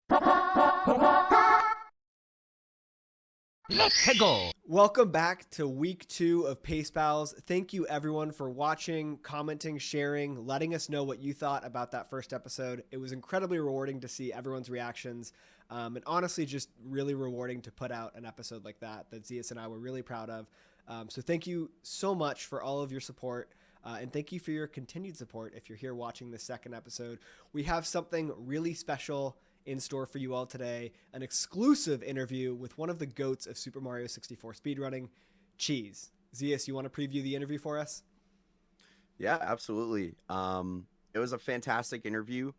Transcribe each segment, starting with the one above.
Let's go! Welcome back to week 2 of Pace Pals. Thank you everyone for watching, commenting, sharing, letting us know what you thought about that first episode. It was incredibly rewarding to see everyone's reactions, and honestly just really rewarding to put out an episode like that Zeus and I were really proud of. So thank you so much for all of your support. And thank you for your continued support if you're here watching this second episode. We have something really special in store for you all today, an exclusive interview with one of the goats of Super Mario 64 speedrunning, Cheese. Zeus, you want to preview the interview for us? Yeah, absolutely. It was a fantastic interview.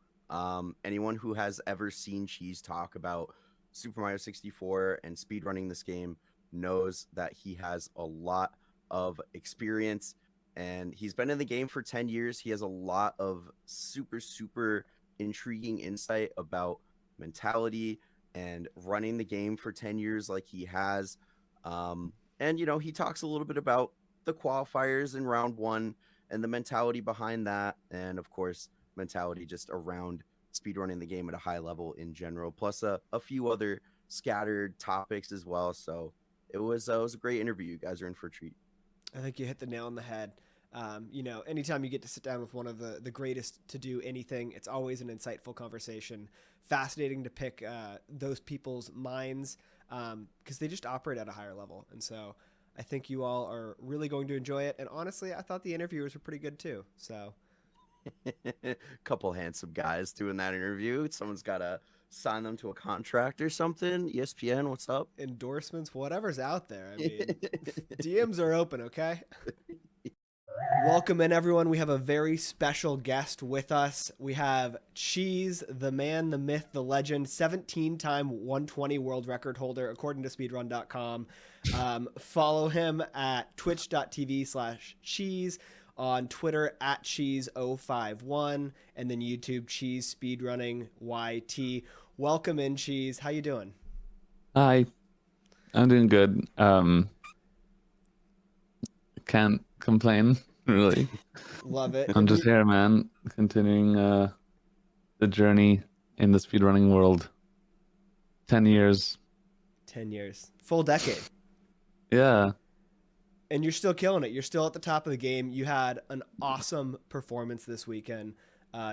Anyone who has ever seen Cheese talk about Super Mario 64 and speedrunning this game knows that he has a lot of experience, and he's been in the game for 10 years. He has a lot of super intriguing insight about mentality and running the game for 10 years like he has. And he talks a little bit about the qualifiers in round 1 and the mentality behind that, and of course mentality just around speedrunning the game at a high level in general, plus a few other scattered topics as well. So it was a great interview. You guys are in for a treat. I think you hit the nail on the head. Anytime you get to sit down with one of the greatest to do anything, it's always an insightful conversation. Fascinating to pick those people's minds because they just operate at a higher level. And so I think you all are really going to enjoy it. And honestly, I thought the interviewers were pretty good too. So Couple handsome guys doing that interview. Someone's got to sign them to a contract or something. ESPN, what's up? endorsements, whatever's out there. I mean, DMs are open, okay? Welcome in, everyone. We have a very special guest with us. We have Cheese, the man, the myth, the legend, 17-time 120 world record holder, according to speedrun.com. Follow him at twitch.tv/cheese, on Twitter at cheese051, and then YouTube cheese speedrunning YT. Welcome in, Cheese. How you doing? Hi, I'm doing good. Can't complain, really. Love it. I'm just here, man, continuing the journey in the speedrunning world. 10 years. 10 years. Full decade. Yeah. And you're still killing it. You're still at the top of the game. You had an awesome performance this weekend.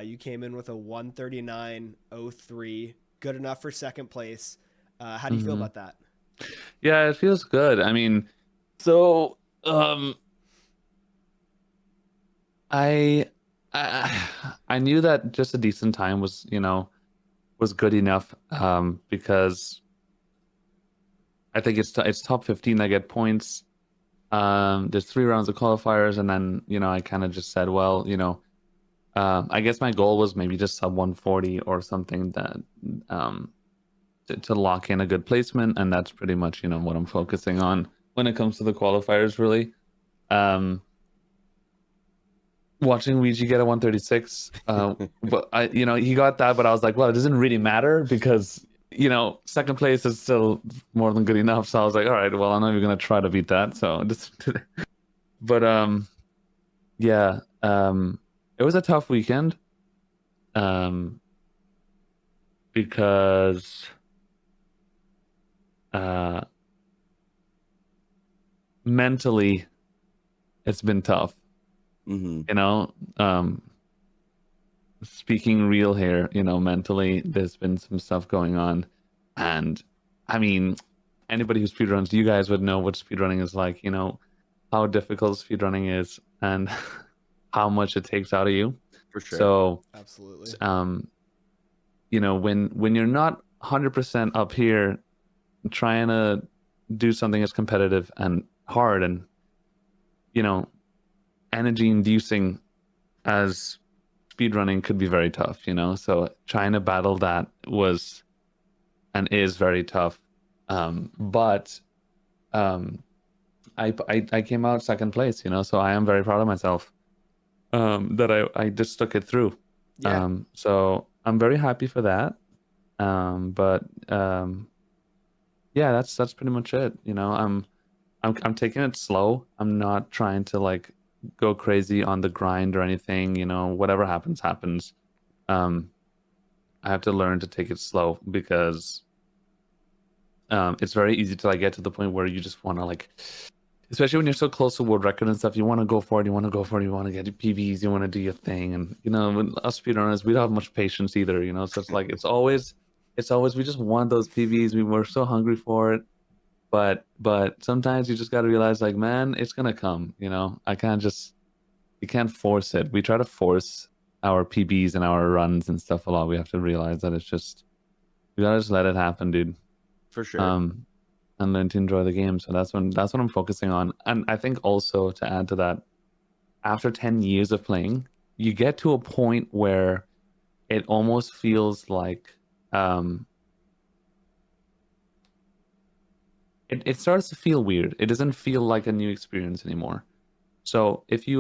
You came in with a 139.03, good enough for second place. How do you feel about that? Yeah, it feels good. I mean, so I knew that just a decent time was good enough because I think it's top 15 I get points. There's 3 rounds of qualifiers, and then I kind of just said, well, I guess my goal was maybe just sub 140 or something, that to lock in a good placement, and that's pretty much what I'm focusing on when it comes to the qualifiers, really. Watching Luigi get a 136, but he got that, but I was like, well, it doesn't really matter because second place is still more than good enough. So I was like, all right, well, I'm not even gonna try to beat that. So but yeah, it was a tough weekend, because mentally it's been tough. Speaking real here, mentally there's been some stuff going on, and I mean, anybody who speedruns, you guys would know what speedrunning is like, how difficult speedrunning is and how much it takes out of you. For sure. So Absolutely. when you're not 100% up here trying to do something as competitive and hard and energy inducing as speedrunning could be very tough, so trying to battle that was and is very tough. But I came out second place, so I am very proud of myself, that I just stuck it through. Yeah. So I'm very happy for that. But yeah, that's pretty much it. I'm taking it slow. I'm not trying to like go crazy on the grind or anything. Whatever happens. I have to learn to take it slow because it's very easy to like get to the point where you just want to like, especially when you're so close to world record and stuff, you want to go for it, you want to get your PBs, you want to do your thing. And when us speedrunners, we don't have much patience either, so it's like it's always we just want those PBs. We're so hungry for it. But sometimes you just got to realize, like, man, it's gonna come. You can't force it. We try to force our PBs and our runs and stuff a lot. We have to realize that it's just, we gotta just let it happen, dude. For sure. And learn to enjoy the game. So that's what I'm focusing on. And I think also, to add to that, after 10 years of playing, you get to a point where it almost feels like it starts to feel weird. It doesn't feel like a new experience anymore. So if you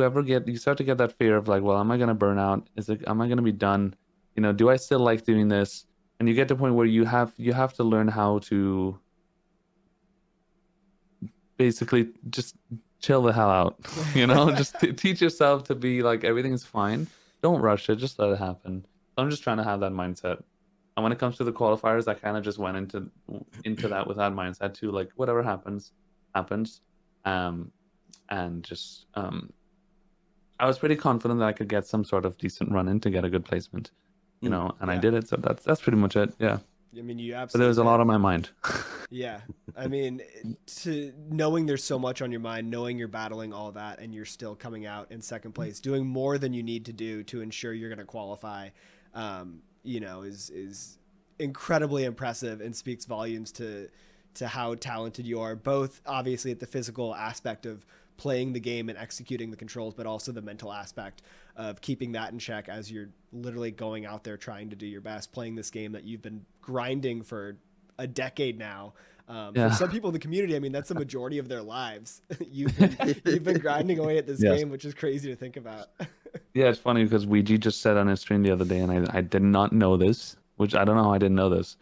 start to get that fear of like, well, am I going to burn out? Am I going to be done? Do I still like doing this? And you get to a point where you have to learn how to basically just chill the hell out, just teach yourself to be like, everything's fine. Don't rush it. Just let it happen. I'm just trying to have that mindset. And when it comes to the qualifiers, I kind of just went into that with that mindset too. Like, whatever happens. And just I was pretty confident that I could get some sort of decent run in to get a good placement, and I did it. So that's pretty much it. Yeah. I mean, you absolutely. But there was a lot on my mind. Yeah. I mean, knowing there's so much on your mind, knowing you're battling all that, and you're still coming out in second place, doing more than you need to do to ensure you're going to qualify, is incredibly impressive and speaks volumes to how talented you are, both obviously at the physical aspect of playing the game and executing the controls, but also the mental aspect of keeping that in check as you're literally going out there trying to do your best, playing this game that you've been grinding for a decade now. For some people in the community, I mean, that's the majority of their lives. You've been grinding away at this game, which is crazy to think about. Yeah, it's funny because Ouija just said on his stream the other day, and I did not know this, which I don't know how I didn't know this,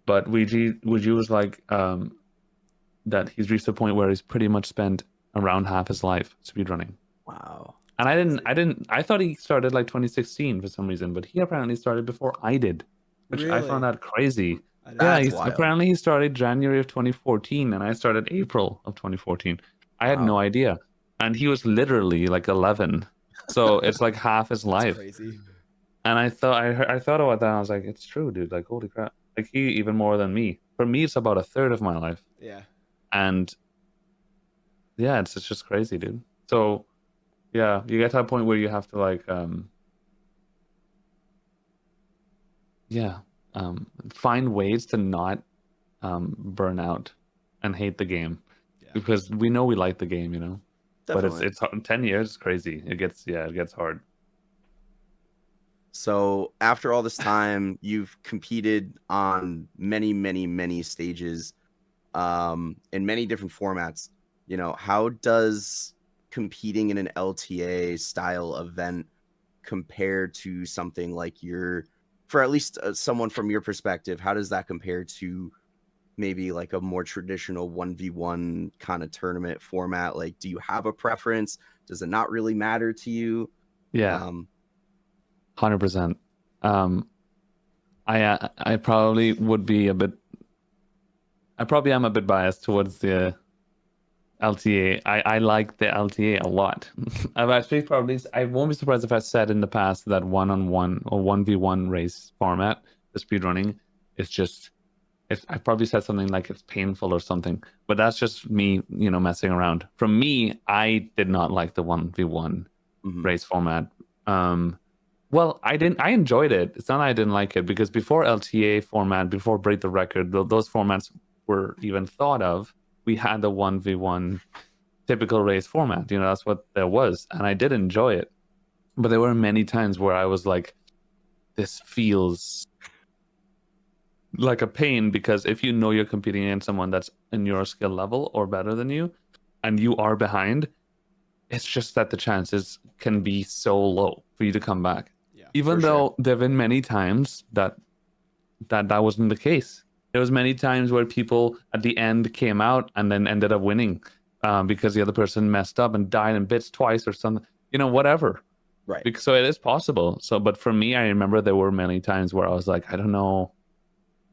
but Ouija was like that he's reached a point where he's pretty much spent around half his life speedrunning. Wow. And I thought he started like 2016 for some reason, but he apparently started before I did, which I found that crazy. Apparently he started January of 2014 and I started April of 2014. I had no idea. And he was literally like 11. So it's like half his life. Crazy. And I thought about that and I was like, it's true, dude. Like, holy crap. Like, he even more than me. For me, it's about a third of my life. Yeah. And yeah, it's just crazy, dude. So yeah, you get to a point where you have to like find ways to not burn out and hate the game, because we know we like the game, Definitely. But it's 10 years is crazy. It gets hard. So after all this time, you've competed on many, many, many stages, in many different formats. How does competing in an LTA style event compare to something like for at least someone from your perspective, how does that compare to maybe like a more traditional 1v1 kind of tournament format? Like, do you have a preference? Does it not really matter to you? Yeah. 100%. I probably would be I probably am a bit biased towards the LTA. I like the LTA a lot. I've actually I won't be surprised if I said in the past that 1-on-1 or 1v1 race format, the speedrunning, is just, I probably said something like it's painful or something, but that's just me, messing around. From me, I did not like the 1v1 race format. Well, I enjoyed it. It's not that I didn't like it, because before LTA format, before Break the Record, those formats were even thought of, we had the 1v1 typical race format. That's what there was. And I did enjoy it. But there were many times where I was like, this feels like a pain, because if you're competing against someone that's in your skill level or better than you, and you are behind, it's just that the chances can be so low for you to come back. Yeah, even though there have been many times that wasn't the case. There was many times where people at the end came out and then ended up winning because the other person messed up and died in bits twice or something, whatever. Right. So it is possible. So, but for me, I remember there were many times where I was like, I don't know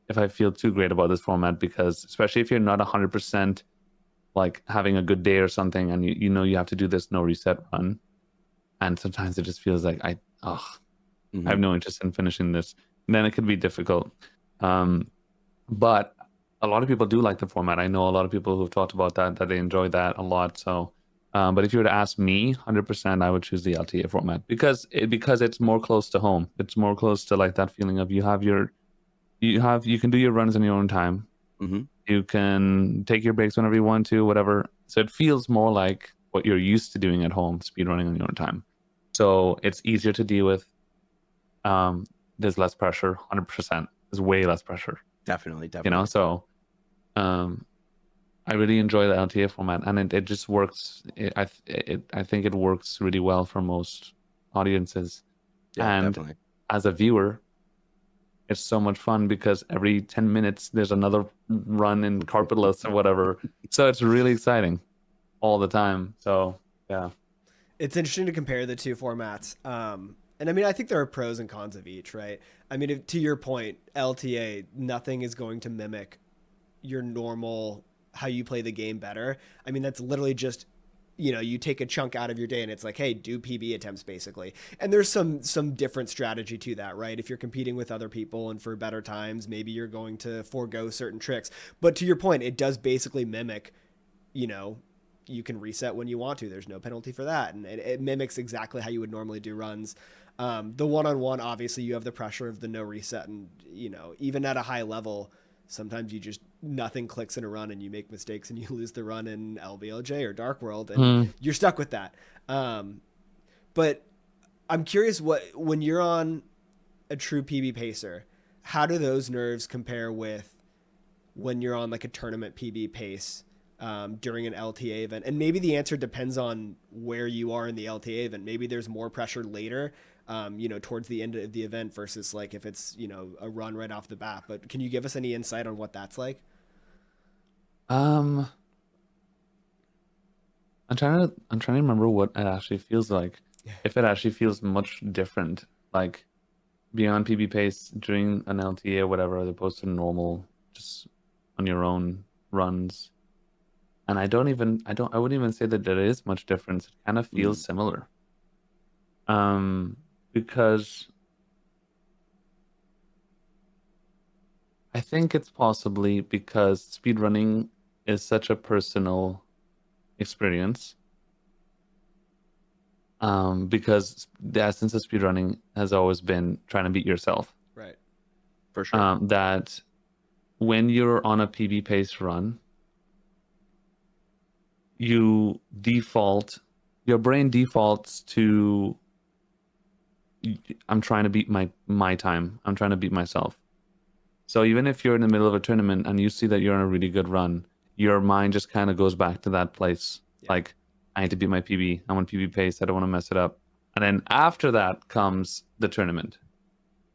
if I feel too great about this format, because especially if you're not 100% like having a good day or something, and you know you have to do this no reset run, and sometimes it just feels like I have no interest in finishing this. And then it could be difficult. But a lot of people do like the format. I know a lot of people who've talked about that they enjoy that a lot. So, but if you were to ask me, 100%, I would choose the LTA format because it's more close to home. It's more close to like that feeling of you can do your runs in your own time. You can take your breaks whenever you want to, whatever. So it feels more like what you're used to doing at home, speedrunning on your own time. So it's easier to deal with. There's less pressure, 100%. There's way less pressure. Definitely. You know, so I really enjoy the LTA format, and it just works. I think it works really well for most audiences. Yeah, and definitely. As a viewer, it's so much fun because every 10 minutes there's another run in carpetless or whatever. So it's really exciting all the time. So yeah. It's interesting to compare the two formats. And I mean, I think there are pros and cons of each, right? I mean, to your point, LTA, nothing is going to mimic your normal, how you play the game better. I mean, that's literally just, you take a chunk out of your day and it's like, hey, do PB attempts basically. And there's some different strategy to that, right? If you're competing with other people and for better times, maybe you're going to forego certain tricks. But to your point, it does basically mimic, you can reset when you want to. There's no penalty for that. And it mimics exactly how you would normally do runs. The one-on-one, obviously, you have the pressure of the no reset. And, even at a high level, sometimes nothing clicks in a run and you make mistakes and you lose the run in LVLJ or Dark World and you're stuck with that. But I'm curious when you're on a true PB pacer, how do those nerves compare with when you're on like a tournament PB pace during an LTA event? And maybe the answer depends on where you are in the LTA event. Maybe there's more pressure later, towards the end of the event versus like if it's, a run right off the bat. But can you give us any insight on what that's like? I'm trying to remember what it actually feels like. If it actually feels much different, like beyond PB pace during an LTA or whatever, as opposed to normal, just on your own runs. And I wouldn't even say that there is much difference. It kind of feels similar. Because I think it's possibly because speedrunning is such a personal experience. Because the essence of speedrunning has always been trying to beat yourself. Right. For sure. That when you're on a PB pace run, your brain defaults to, I'm trying to beat my time. I'm trying to beat myself. So even if you're in the middle of a tournament and you see that you're on a really good run, your mind just kind of goes back to that place. Yeah. Like, I need to beat my PB. I'm on PB pace. I don't want to mess it up. And then after that comes the tournament.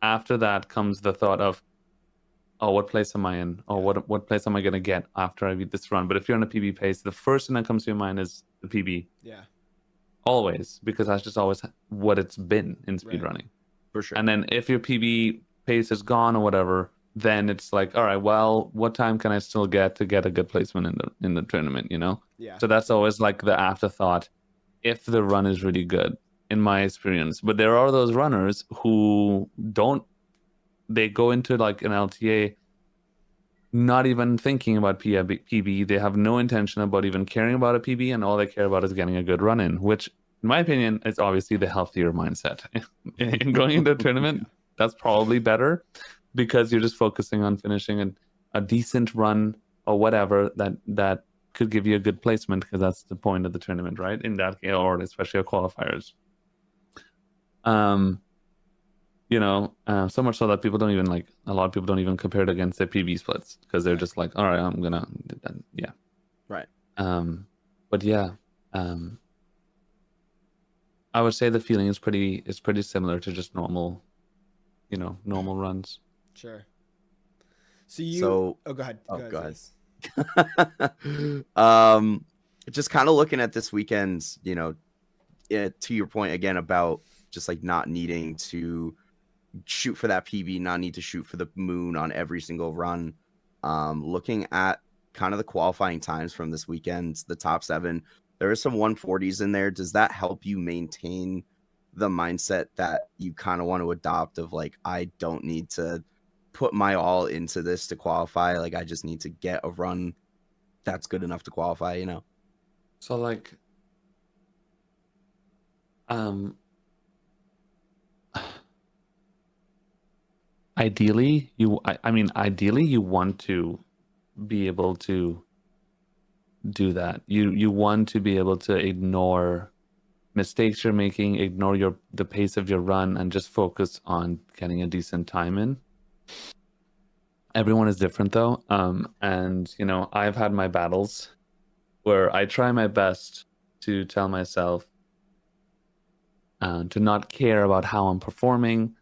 After that comes the thought of, oh, what place am I in? Oh, what place am I going to get after I beat this run? But if you're on a PB pace, the first thing that comes to your mind is the PB. Yeah. Always, because that's just always what it's been in speedrunning. Right. For sure. And then if your PB pace is gone or whatever, then it's like, all right, well, what time can I still get to get a good placement in the tournament, Yeah. So that's always like the afterthought if the run is really good, in my experience. But there are those runners who they go into like an LTA not even thinking about PB. They have no intention about even caring about a PB, and all they care about is getting a good run in, which in my opinion is obviously the healthier mindset. In going into a tournament, that's probably better, because you're just focusing on finishing a decent run or whatever that could give you a good placement, because that's the point of the tournament, right? In that case, or especially a qualifiers. So much so that a lot of people don't even compare it against their PB splits, because they're just like, all right, I'm gonna, yeah. Right. But yeah, I would say the feeling is pretty similar to just normal runs. Sure. So go ahead. Go ahead. Just kind of looking at this weekend's, to your point again about just like not needing to shoot for that PB, not need to shoot for the moon on every single run. Looking at kind of the qualifying times from this weekend, the top 7, there are some 140s in there. Does that help you maintain the mindset that you kind of want to adopt of like, I don't need to put my all into this to qualify. Like, I just need to get a run that's good enough to qualify, you know? So like, ideally ideally you want to be able to do that. You want to be able to ignore mistakes you're making, ignore the pace of your run, and just focus on getting a decent time in. Everyone is different though, and you know, I've had my battles where I try my best to tell myself to not care about how I'm performing,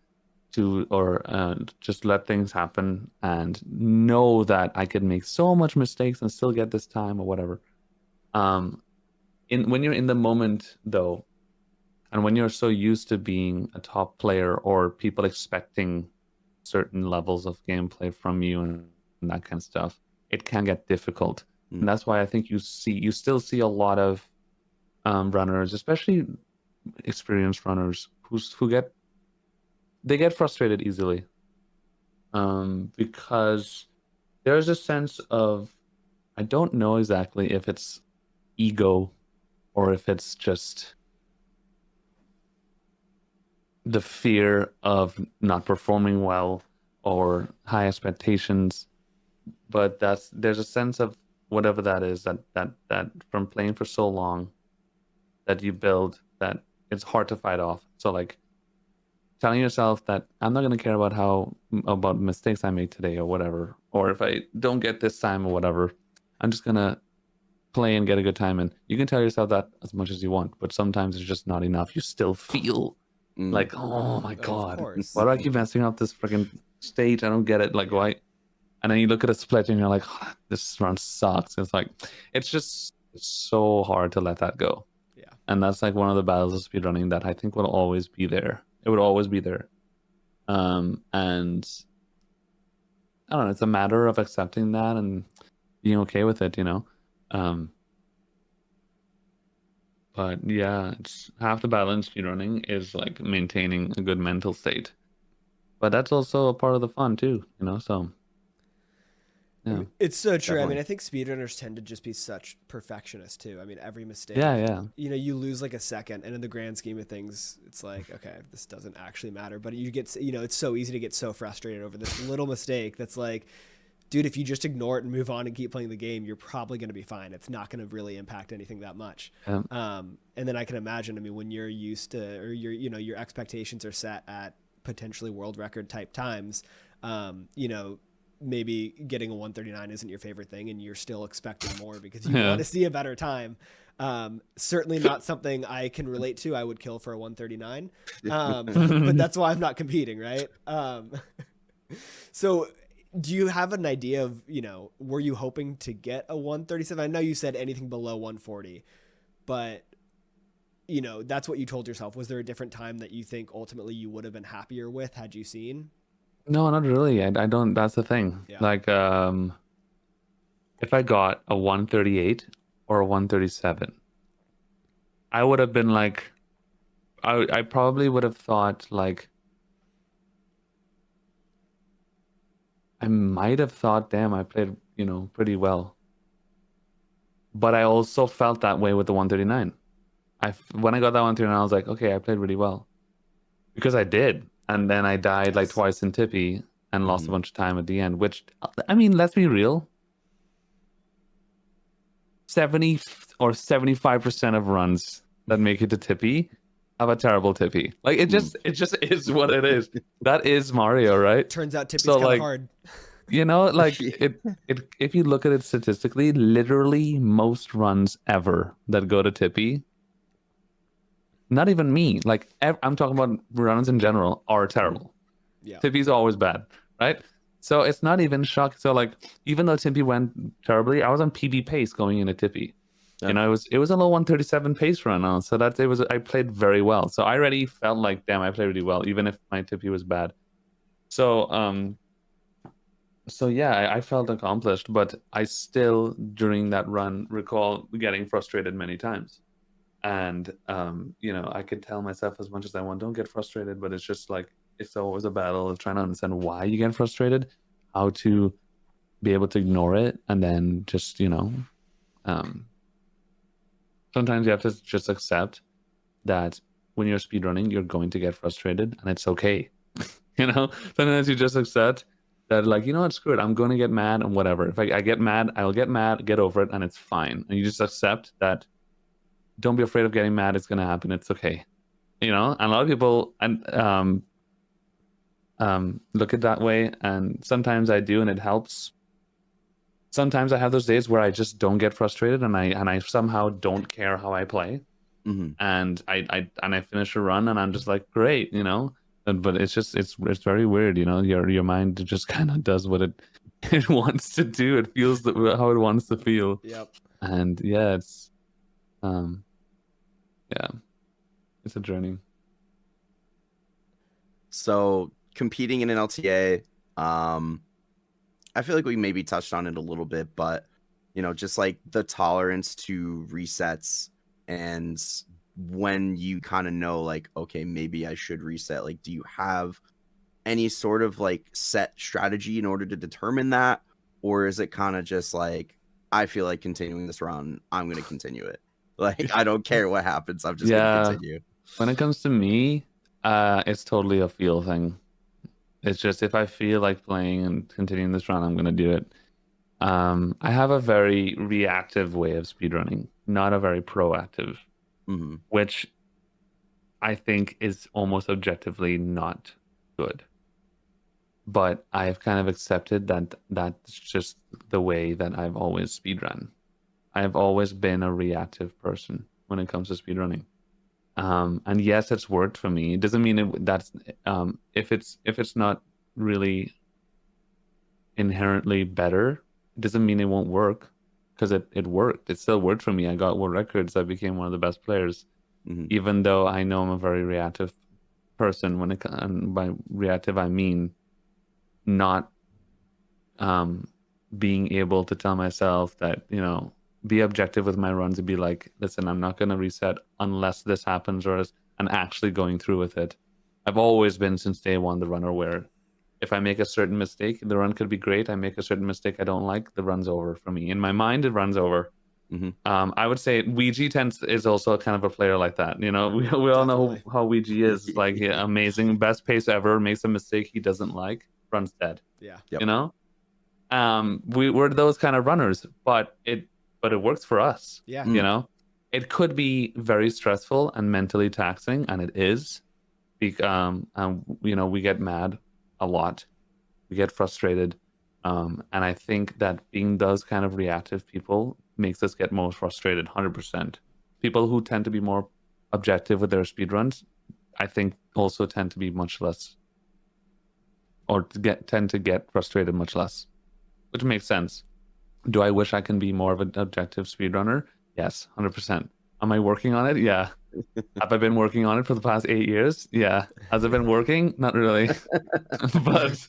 or just let things happen and know that I could make so much mistakes and still get this time or whatever. When you're in the moment though, and when you're so used to being a top player or people expecting certain levels of gameplay from you and that kind of stuff, it can get difficult. And that's why I think you still see a lot of runners, especially experienced runners, who get frustrated easily, because there's a sense of, I don't know exactly if it's ego or if it's just the fear of not performing well or high expectations, but there's a sense of whatever that is, that from playing for so long that you build, that it's hard to fight off. So like telling yourself that I'm not going to care about mistakes I make today or whatever, or if I don't get this time or whatever, I'm just going to play and get a good time. And you can tell yourself that as much as you want, but sometimes it's just not enough. You still feel like, oh my God, why do I keep messing up this freaking stage? I don't get it. Like, why? And then you look at a split and you're like, oh, this run sucks. It's like, it's so hard to let that go. Yeah. And that's like one of the battles of speedrunning that I think will always be there. It would always be there. And I don't know, it's a matter of accepting that and being okay with it, you know? But yeah, it's half the battle in speedrunning is like maintaining a good mental state. But that's also a part of the fun too, you know? So yeah. It's so true. Definitely. I mean, I think speedrunners tend to just be such perfectionists too. I mean, every mistake, Yeah. you know, you lose like a second, and in the grand scheme of things, it's like, okay, this doesn't actually matter. But you get, you know, it's so easy to get so frustrated over this little mistake that's like, dude, if you just ignore it and move on and keep playing the game, you're probably going to be fine. It's not going to really impact anything that much. And then I can imagine, I mean, when you're used to, or your expectations are set at potentially world record type times, you know, maybe getting a 139 isn't your favorite thing and you're still expecting more because you want to see a better time. Certainly not something I can relate to. I would kill for a 139. But that's why I'm not competing. Right. So do you have an idea of, you know, were you hoping to get a 137? I know you said anything below 140, but you know, that's what you told yourself. Was there a different time that you think ultimately you would have been happier with had you seen? No, not really. I don't. That's the thing. Yeah. Like, if I got a 138 or a 137, I would have been like, I probably would have thought like, I might have thought, damn, I played, you know, pretty well. But I also felt that way with the 139. When I got that 139, I was like, okay, I played really well because I did. And then I died like twice in Tippy and lost a bunch of time at the end, which, I mean, let's be real. 70 or 75% of runs that make it to Tippy have a terrible Tippy. Like it just is what it is. That is Mario, right? Turns out Tippy's So, kind of like, hard. you know, like it if you look at it statistically, literally most runs ever that go to Tippy, not even me, like I'm talking about runs in general, are terrible. Yeah. Tippy's always bad, right? So it's not even shock. So like, even though Tippy went terribly, I was on PB pace going into Tippy. Yeah. You know, it was a low 137 pace run, so that it was I played very well. So I already felt like, damn, I played really well, even if my TP was bad. So so yeah, I felt accomplished, but I still during that run recall getting frustrated many times. And you know, I could tell myself as much as I want, don't get frustrated, but it's just like it's always a battle of trying to understand why you get frustrated, how to be able to ignore it, and then just, you know, um, sometimes you have to just accept that when you're speedrunning, you're going to get frustrated, and it's okay. You know, sometimes you just accept that, like, you know what, screw it, I'm going to get mad and whatever. If I get mad, I'll get mad, get over it, and it's fine. And you just accept that. Don't be afraid of getting mad. It's going to happen. It's okay. You know, and a lot of people look at it that way, and sometimes I do, and it helps. Sometimes I have those days where I just don't get frustrated, and I somehow don't care how I play, and I finish a run, and I'm just like, great, you know. But it's just it's very weird, you know. Your mind just kind of does what it wants to do. It feels how it wants to feel. Yep. And yeah, it's yeah, it's a journey. So competing in an LTA, I feel like we maybe touched on it a little bit, but you know, just like the tolerance to resets and when you kind of know like, okay, maybe I should reset. Like, do you have any sort of like set strategy in order to determine that? Or is it kind of just like, I feel like continuing this run, I'm going to continue it. Like, I don't care what happens. I'm just going to continue. When it comes to me, it's totally a feel thing. It's just if I feel like playing and continuing this run, I'm going to do it. I have a very reactive way of speedrunning, not a very proactive, which I think is almost objectively not good. But I've kind of accepted that that's just the way that I've always speedrun. I've always been a reactive person when it comes to speedrunning. And yes, it's worked for me. It doesn't mean that's if it's not really inherently better, it doesn't mean it won't work, because it worked. It still worked for me. I got world records. I became one of the best players, even though I know I'm a very reactive person. And by reactive, I mean not being able to tell myself that, you know, be objective with my runs and be like, listen, I'm not going to reset unless this happens, and actually going through with it. I've always been, since day one, the runner where if I make a certain mistake, the run could be great. I make a certain mistake I don't like, the run's over for me. In my mind, it runs over. I would say Ouija is also kind of a player like that. You know, we all know how Ouija is. Like, amazing, best pace ever, makes a mistake he doesn't like, runs dead. Yeah. Yep. You know, we're those kind of runners, but it works for us. Yeah. You know, it could be very stressful and mentally taxing, and it is. You know, we get mad a lot, we get frustrated, and I think that being those kind of reactive people makes us get more frustrated. 100%. People who tend to be more objective with their speedruns, I think, also tend to be much less, or tend to get frustrated much less, which makes sense. Do I wish I can be more of an objective speedrunner? Yes, 100%. Am I working on it? Yeah. Have I been working on it for the past 8 years? Yeah. Has it been working? Not really. but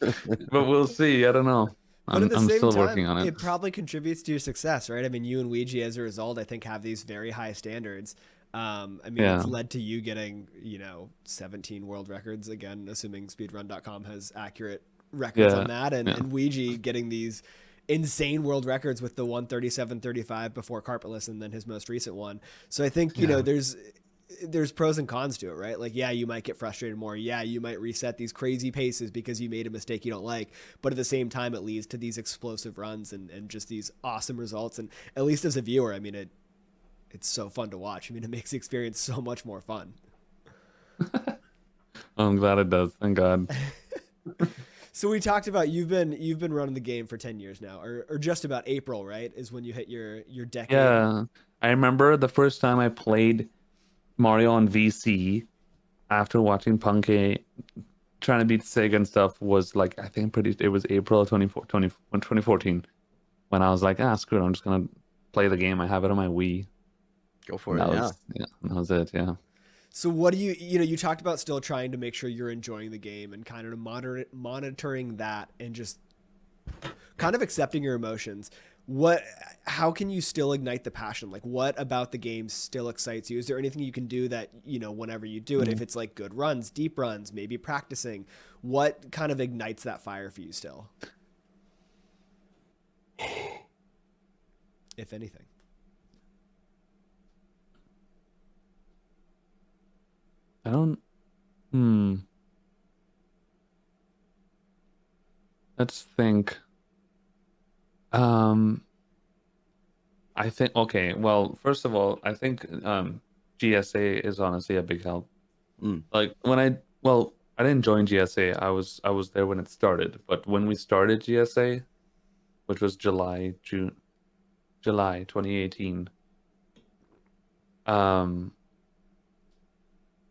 we'll see. I don't know. But at the same still time, working on it. It probably contributes to your success, right? I mean, you and Ouija, as a result, I think have these very high standards. I mean, it's led to you getting, you know, 17 world records, again, assuming speedrun.com has accurate records on that, and Ouija getting these insane world records with the 137.35 before Carpetless and then his most recent one. So I think, you know, there's pros and cons to it, right? Like, yeah, you might get frustrated more. Yeah, you might reset these crazy paces because you made a mistake you don't like. But at the same time, it leads to these explosive runs and just these awesome results. And at least as a viewer, I mean, it's so fun to watch. I mean, it makes the experience so much more fun. I'm glad it does. Thank God. So we talked about you've been running the game for 10 years now, or just about. April, right, is when you hit your decade. Yeah, I remember the first time I played Mario on VC after watching Punky trying to beat Sig and stuff was like, I think it was April of 2014 when I was like, screw it, I'm just gonna play the game. I have it on my Wii. Go for That it. Yeah. was that was it. Yeah. So what do you talked about still trying to make sure you're enjoying the game and kind of monitoring that and just kind of accepting your emotions. How can you still ignite the passion? Like, what about the game still excites you? Is there anything you can do that, whenever you do it, if it's like good runs, deep runs, maybe practicing, what kind of ignites that fire for you still? If anything. I don't. Let's think. Um, I think okay. Well, first of all, I think GSA is honestly a big help. Like I didn't join GSA. I was there when it started, but when we started GSA, which was July 2018.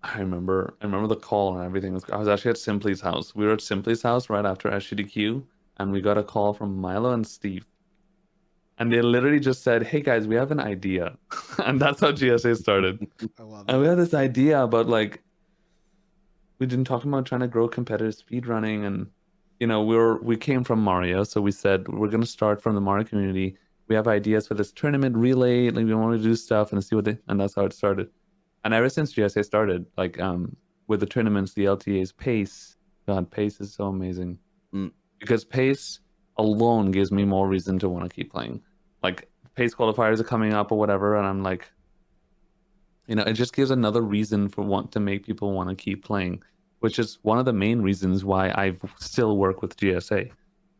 I remember the call and everything. I was actually at Simply's house. We were at Simply's house right after SGDQ, and we got a call from Milo and Steve. And they literally just said, "Hey guys, we have an idea." And that's how GSA started. I love And we that. had this idea about like we've been talking about trying to grow competitive speedrunning, and we came from Mario, so we said we're gonna start from the Mario community. We have ideas for this tournament relay, like we want to do stuff and see and that's how it started. And ever since GSA started, like with the tournaments, the LTA's pace, God, pace is so amazing. Because pace alone gives me more reason to want to keep playing. Like pace qualifiers are coming up or whatever, and I'm like, it just gives another reason to make people want to keep playing, which is one of the main reasons why I still work with GSA.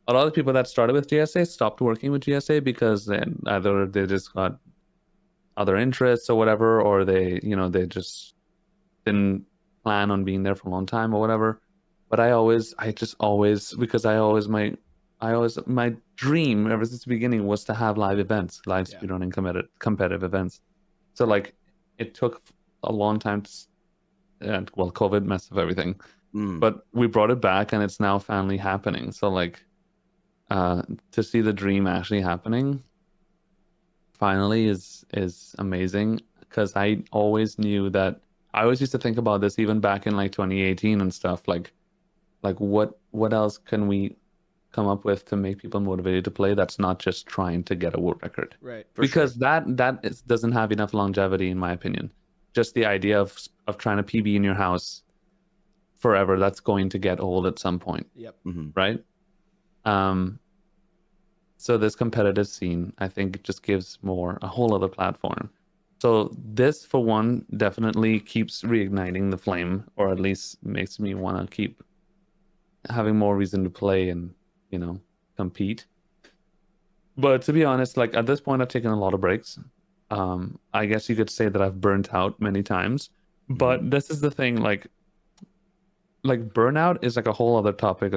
A lot of people that started with GSA stopped working with GSA because either they just got other interests or whatever, or they just didn't plan on being there for a long time or whatever. But my dream ever since the beginning was to have live events, live speedrunning competitive events. So like it took a long time COVID messed up everything. But we brought it back and it's now finally happening. So like to see the dream actually happening finally is amazing, because I always knew that I always used to think about this even back in like 2018 and stuff, like what else can we come up with to make people motivated to play that's not just trying to get a world record, Right. because that doesn't have enough longevity in my opinion. Just the idea of trying to PB in your house forever, that's going to get old at some point. Yep. Right. So this competitive scene, I think, just gives a whole other platform. So this, for one, definitely keeps reigniting the flame, or at least makes me want to keep having more reason to play and, compete. But to be honest, like at this point, I've taken a lot of breaks. I guess you could say that I've burnt out many times. But this is the thing, like burnout is like a whole other topic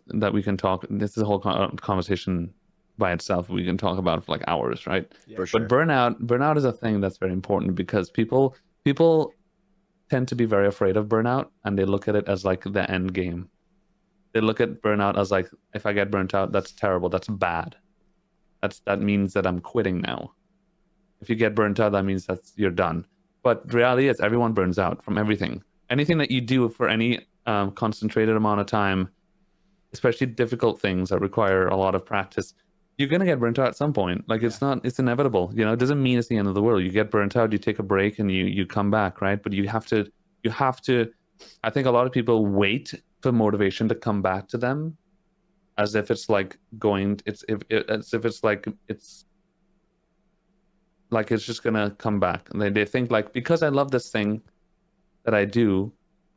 that we can talk. This is a whole conversation by itself we can talk about for like hours, right? Yeah. For sure. But burnout is a thing that's very important, because people tend to be very afraid of burnout, and they look at it as like the end game. They look at burnout as like, if I get burnt out, that's terrible, that's bad, that means that I'm quitting now. If you get burnt out, that means you're done. But the reality is everyone burns out from everything. Anything that you do for any concentrated amount of time, especially difficult things that require a lot of practice, you're going to get burnt out at some point. Like it's inevitable, it doesn't mean it's the end of the world. You get burnt out, you take a break, and you come back, right? But you have to, I think a lot of people wait for motivation to come back to them, as if it's like it's just going to come back. And they think like, because I love this thing that I do,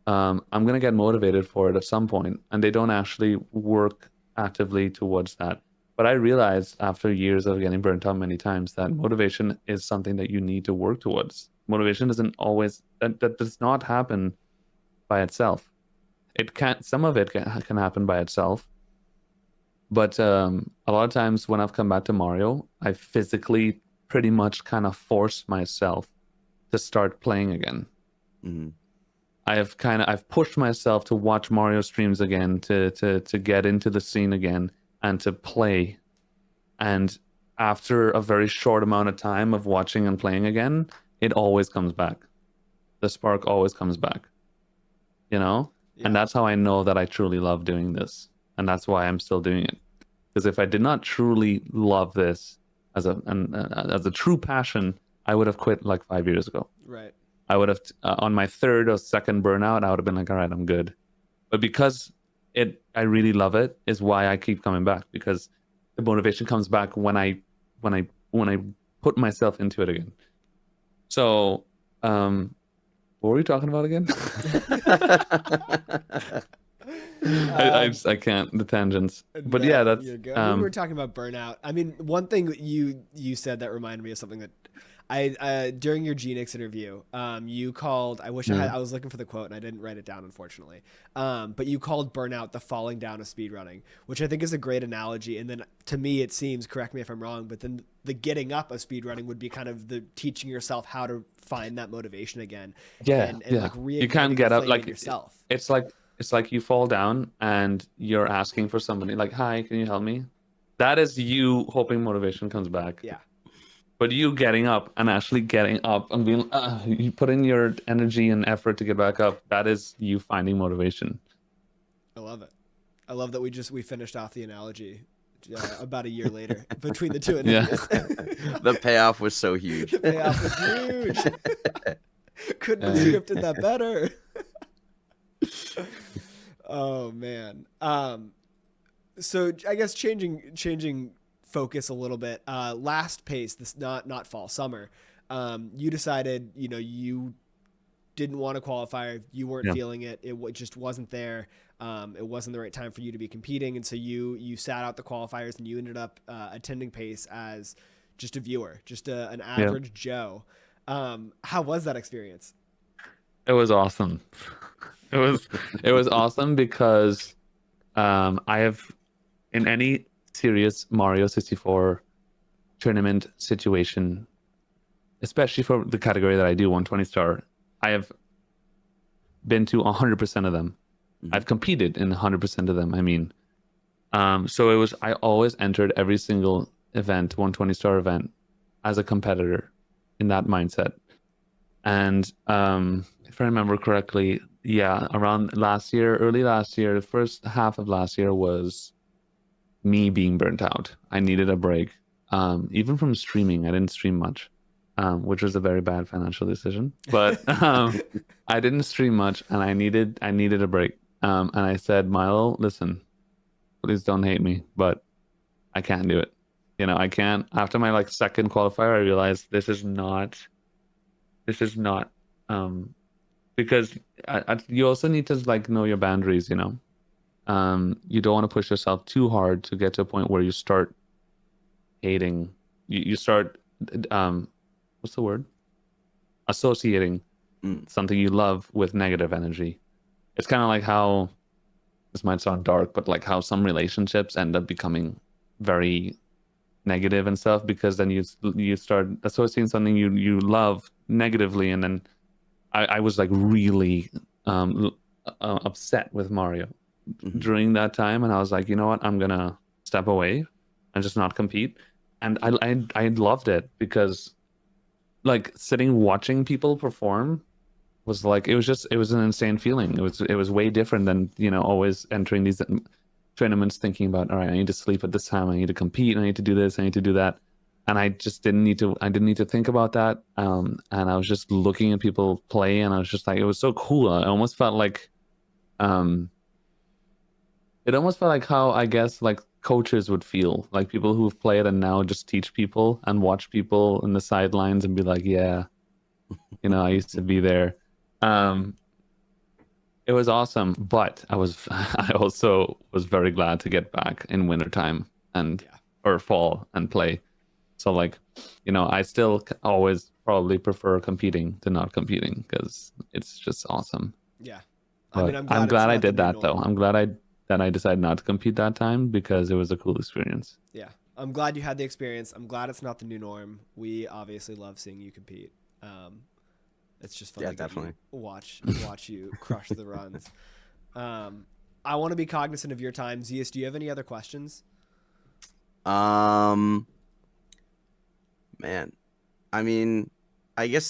I'm going to get motivated for it at some point, and they don't actually work actively towards that. But I realized after years of getting burnt out many times that motivation is something that you need to work towards. Motivation doesn't always, that does not happen by itself. Some of it can happen by itself. But a lot of times when I've come back to Mario, I physically pretty much kind of forced myself to start playing again. I've pushed myself to watch Mario streams again, to get into the scene again, and to play. And after a very short amount of time of watching and playing again, it always comes back. The spark always comes back, you know? Yeah. And that's how I know that I truly love doing this. And that's why I'm still doing it. Because if I did not truly love this as a true passion, I would have quit like 5 years ago. Right. I would have on my third or second burnout, I would have been like, all right, I'm good. But because I really love it, is why I keep coming back, because the motivation comes back when I put myself into it again. So, what were we talking about again? I can't, the tangents. But No, yeah, that's you're good. We were talking about burnout. I mean, one thing you said that reminded me of something that I during your Genix interview, you called. I wish I was looking for the quote and I didn't write it down, unfortunately. But you called burnout the falling down of speedrunning, which I think is a great analogy. And then to me, it seems, correct me if I'm wrong, but then the getting up of speedrunning would be kind of the teaching yourself how to find that motivation again. Yeah, and like you can't get up, like yourself. It's like you fall down and you're asking for somebody, like, hi, can you help me? That is you hoping motivation comes back. Yeah. But you getting up and actually getting up and being, you put in your energy and effort to get back up. That is you finding motivation. I love it. I love that we finished off the analogy about a year later between the two interviews. The payoff was so huge. The payoff was huge. Couldn't have scripted that better. Oh man. So I guess changing focus a little bit. Last pace, this not fall, summer. You decided, you didn't want to qualify. You weren't feeling it. It just wasn't there. It wasn't the right time for you to be competing, and so you sat out the qualifiers, and you ended up attending pace as just a viewer, just an average Joe. How was that experience? It was awesome. It was awesome because I have, in any serious Mario 64 tournament situation, especially for the category that I do, 120 star, I have been to 100% of them. I've competed in 100% of them. I mean, so I always entered every single event, 120 star event, as a competitor in that mindset. And if I remember correctly, around early last year, the first half of last year was me being burnt out. I needed a break. Even from streaming, I didn't stream much, which was a very bad financial decision. But I didn't stream much, and I needed a break. And I said, Milo, listen, please don't hate me, but I can't do it. I can't. After my second qualifier, I realized this is not because you also need to know your boundaries. You don't want to push yourself too hard to get to a point where you start hating. You start what's the word? Associating something you love with negative energy. It's kind of like how, this might sound dark, but like how some relationships end up becoming very negative and stuff, because then you start associating something you love negatively. And then I was really upset with Mario during that time, and I was like, you know what, I'm gonna step away and just not compete. And I loved it, because sitting watching people perform was it was an insane feeling. It was way different than always entering these tournaments thinking about, all right, I need to sleep at this time, I need to compete, I need to do this, I need to do that. And I just didn't need to think about that. And I was just looking at people play, and I was just like, it was so cool. I almost felt like it almost felt like how I guess coaches would feel, like people who've played and now just teach people and watch people in the sidelines and be like, yeah, I used to be there. It was awesome, but I also was very glad to get back in wintertime or fall and play. So I still always probably prefer competing to not competing, because it's just awesome. Yeah. But I'm glad I did that though. I'm glad that I decided not to compete that time, because it was a cool experience. Yeah. I'm glad you had the experience. I'm glad it's not the new norm. We obviously love seeing you compete. It's just fun to definitely watch you crush the runs. I want to be cognizant of your time. Zeus, do you have any other questions? Man, I mean, I guess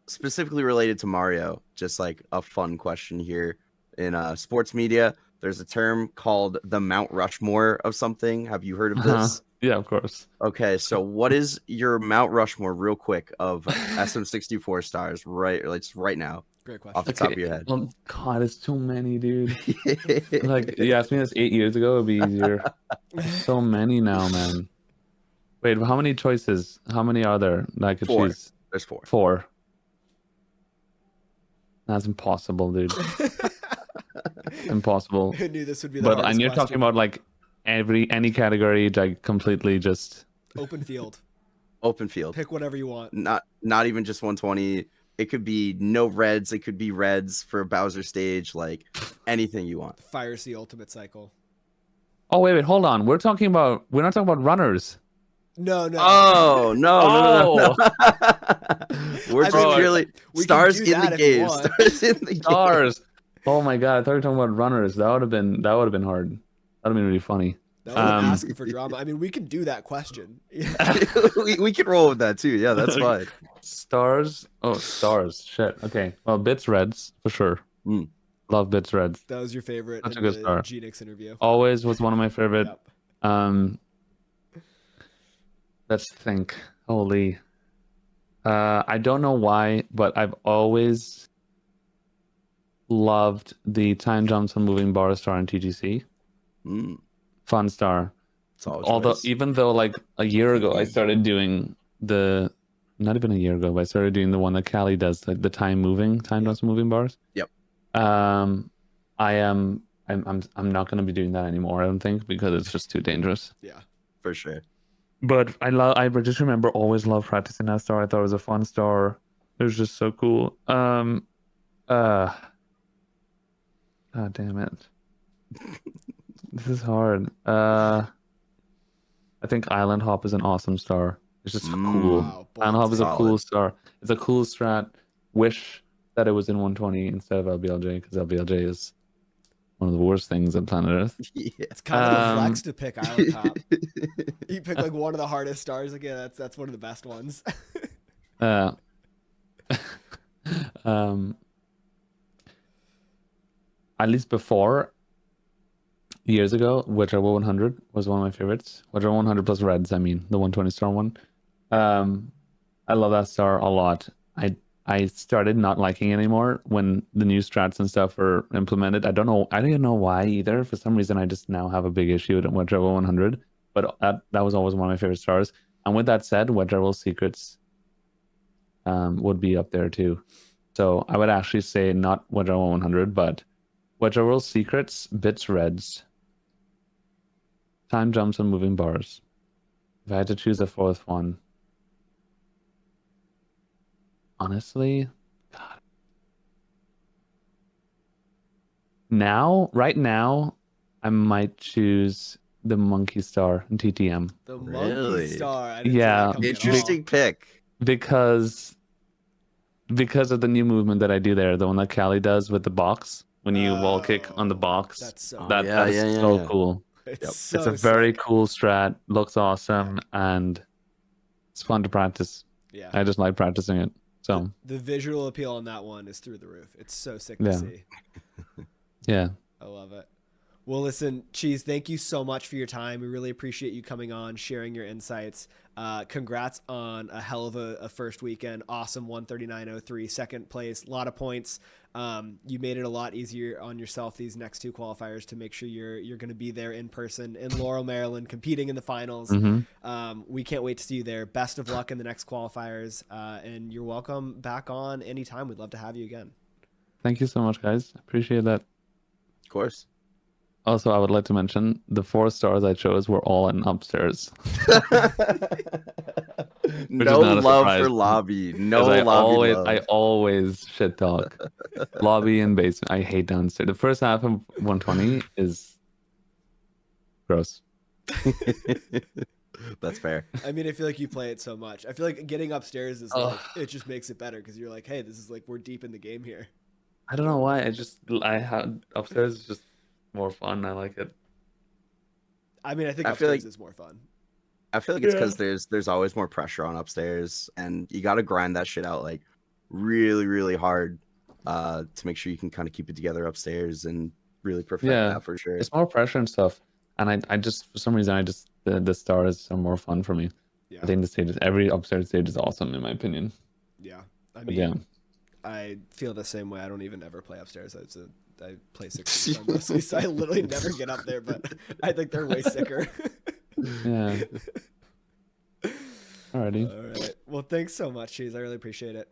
specifically related to Mario, just like a fun question here. In sports media, there's a term called the Mount Rushmore of something. Have you heard of this? Yeah, of course. Okay, so what is your Mount Rushmore, real quick, of SM64 stars, right now, Great off the question. top of your head? Oh, God, it's too many, dude. Like, you asked me this 8 years ago, it'd be easier. There's so many now, man. Wait, how many choices? How many are there that I could 4. choose? There's 4. 4. That's impossible, dude. Impossible. I knew this would be the But hardest and you're question. talking about like any category, like completely just Open field. Open field. Pick whatever you want. Not even just 120. It could be no reds. It could be reds for a Bowser stage. Like anything you want. Fire Sea Ultimate Cycle. Oh wait, hold on. We're not talking about runners. No. Oh no. We're just Bro, purely we can stars do in that the if you game. want. Stars in the game. Stars. Oh my god, I thought you were talking about runners. That would have been hard. That would have been really funny. That would have been asking for drama. I mean, we can do that question. we can roll with that too. Yeah, that's fine. Stars. Oh, stars. Shit. Okay. Well, bits reds for sure. Mm. Love bits reds. That was your favorite Such a in good the star. Genix interview. Always was one of my favorite. Yep. Let's think. Holy. I don't know why, but I've always loved the time jumps on moving bar star in TGC. Mm. Fun star. Solid Although choice. even though like a year ago I started doing not even a year ago, but I started doing the one that Callie does, like the time jumps moving bars. Yep. I'm not gonna be doing that anymore, I don't think, because it's just too dangerous. Yeah. For sure. But I just remember always loved practicing that star. I thought it was a fun star. It was just so cool. God damn it. This is hard. I think Island Hop is an awesome star. It's just cool. Wow, Island Hop is a solid. cool star. It's a cool strat. Wish that it was in 120 instead of LBLJ, because LBLJ is one of the worst things on planet Earth. Yeah. It's kind of a flex to pick Island Top. You pick like one of the hardest stars. Like, yeah, that's one of the best ones. At least before, years ago, Whichever 100 was one of my favorites. Whichever 100 plus reds, I mean, the 120 star one. I love that star a lot. I started not liking it anymore when the new strats and stuff were implemented. I don't even know why either. For some reason, I just now have a big issue with Whichever 100. But that was always one of my favorite stars. And with that said, Whichever Secrets would be up there too. So I would actually say not Whichever 100, but Whichever Secrets, Bits Reds, Time Jumps and Moving Bars. If I had to choose a fourth one, honestly, God. Right now, I might choose the Monkey Star in TTM. The Really? Monkey Star. I didn't see Yeah. that coming at all. Interesting pick. Because of the new movement that I do there, the one that Callie does with the box, when you wall kick on the box. That's so. That yeah, is yeah, so yeah. cool. It's Yep. so It's a very sick. cool strat, looks awesome, and it's fun to practice. Yeah. I just like practicing it. So The visual appeal on that one is through the roof. It's so sick Yeah. to see. yeah. I love it. Well, listen, Cheese, thank you so much for your time. We really appreciate you coming on, sharing your insights. Congrats on a hell of a first weekend. Awesome 139.03, second place, a lot of points. You made it a lot easier on yourself these next two qualifiers to make sure you're going to be there in person in Laurel, Maryland, competing in the finals. Mm-hmm. We can't wait to see you there. Best of luck in the next qualifiers, and you're welcome back on anytime. We'd love to have you again. Thank you so much, guys. Appreciate that. Of course. Also, I would like to mention the 4 stars I chose were all in upstairs. No not a love surprise. for lobby. No 'Cause lobby love. I always shit talk. Lobby and basement. I hate downstairs. The first half of 120 is gross. That's fair. I mean, I feel like you play it so much. I feel like getting upstairs is like, it just makes it better because you're like, hey, this is like, we're deep in the game here. I don't know why. I had upstairs is just more fun. I like it. I mean, I think I feel upstairs like- is more fun. I feel like it's because there's always more pressure on upstairs, and you got to grind that shit out like really, really hard to make sure you can kind of keep it together upstairs and really perfect that for sure. It's more pressure and stuff. And I just, for some reason, the stars are more fun for me. Yeah. I think every upstairs stage is awesome, in my opinion. Yeah. I But mean, yeah. I feel the same way. I don't even ever play upstairs. I play 16 mostly, so I literally never get up there, but I think they're way sicker. Yeah. Alrighty. All right. Well, thanks so much, Cheese. I really appreciate it.